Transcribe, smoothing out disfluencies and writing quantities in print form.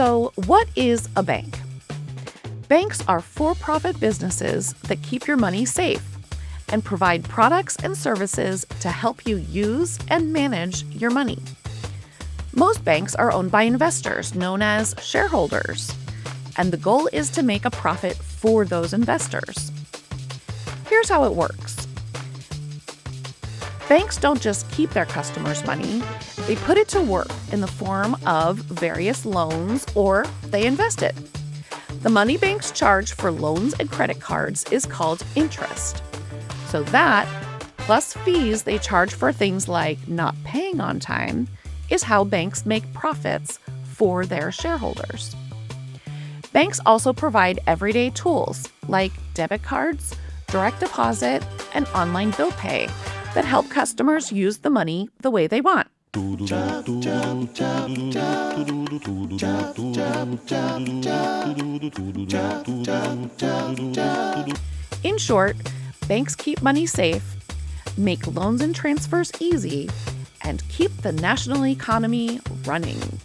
So, what is a bank? Banks are for-profit businesses that keep your money safe and provide products and services to help you use and manage your money. Most banks are owned by investors, known as shareholders, and the goal is to make a profit for those investors. Here's how it works. Banks don't just keep their customers' money, they put it to work in the form of various loans, or they invest it. The money banks charge for loans and credit cards is called interest. So that, plus fees they charge for things like not paying on time, is how banks make profits for their shareholders. Banks also provide everyday tools like debit cards, direct deposit, and online bill pay that help customers use the money the way they want. In short, banks keep money safe, make loans and transfers easy, and keep the national economy running.